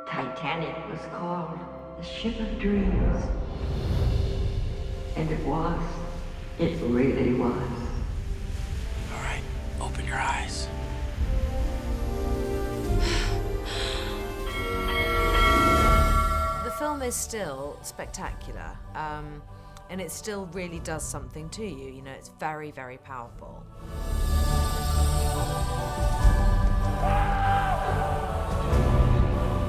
Titanic was called the ship of dreams. And it was. It really was. All right, open your eyes. The film is still spectacular, and it still really does something to you. You know, it's very, very powerful.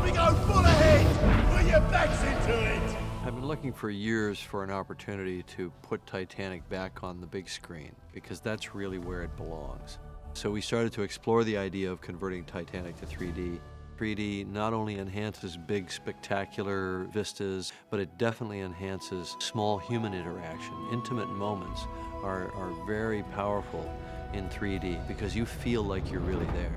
We go full ahead! Put your backs into it! I've been looking for years for an opportunity to put Titanic back on the big screen, because that's really where it belongs. So we started to explore the idea of converting Titanic to 3D. 3D not only enhances big, spectacular vistas, but it definitely enhances small human interaction. Intimate moments are very powerful in 3D because you feel like you're really there.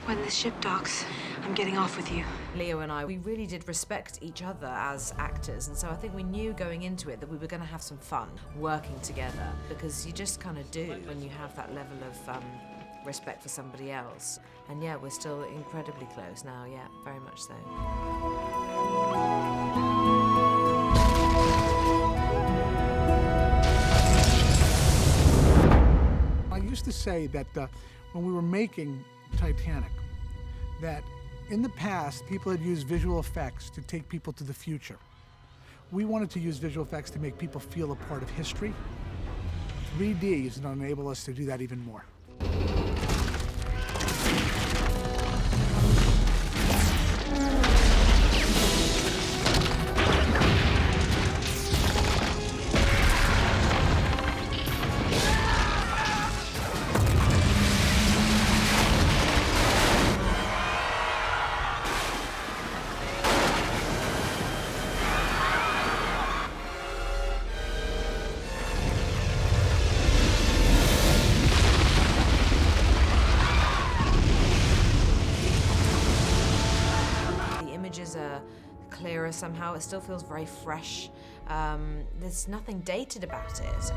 When the ship docks, I'm getting off with you. Leo and I, we really did respect each other as actors, and so I think we knew going into it that we were going to have some fun working together, because you just kind of do when you have that level of respect for somebody else. And yeah, we're still incredibly close now, yeah, very much so. I used to say that when we were making Titanic, that in the past, people had used visual effects to take people to the future. We wanted to use visual effects to make people feel a part of history. 3D is going to enable us to do that even more. Are clearer somehow. It still feels very fresh. There's nothing dated about it.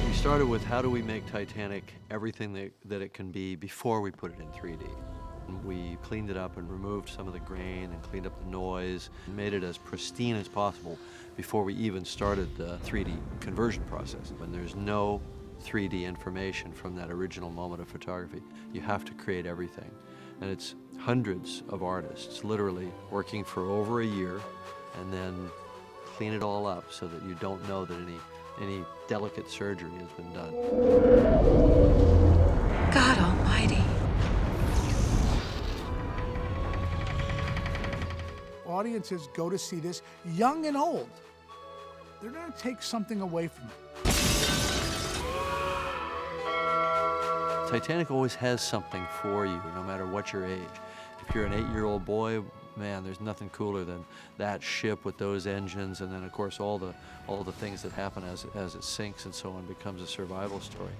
We started with how do we make Titanic everything that it can be before we put it in 3D. We cleaned it up and removed some of the grain and cleaned up the noise and made it as pristine as possible before we even started the 3D conversion process. When there's no 3D information from that original moment of photography, you have to create everything. And it's hundreds of artists literally working for over a year and then clean it all up so that you don't know that any delicate surgery has been done. God almighty. Audiences go to see this, young and old. They're going to take something away from it. Titanic always has something for you, no matter what your age. If you're an 8-year-old boy, man, there's nothing cooler than that ship with those engines, and then of course all the things that happen as it sinks and so on becomes a survival story.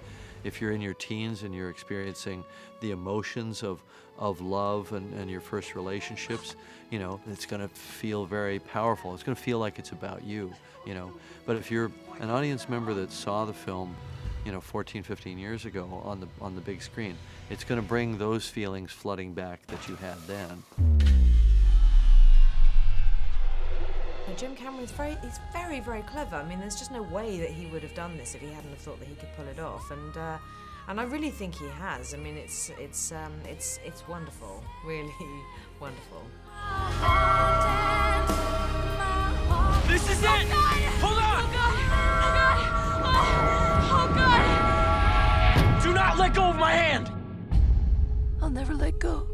If you're in your teens and you're experiencing the emotions of love and your first relationships, you know, it's going to feel very powerful. It's going to feel like it's about you, you know. But if you're an audience member that saw the film, you know, 14, 15 years ago on the big screen, it's going to bring those feelings flooding back that you had then. Jim Cameron's he's very, very clever. I mean, there's just no way that he would have done this if he hadn't have thought that he could pull it off. And I really think he has. I mean, it's wonderful, really wonderful. This is it! Hold on! Oh God! Do not let go of my hand! I'll never let go.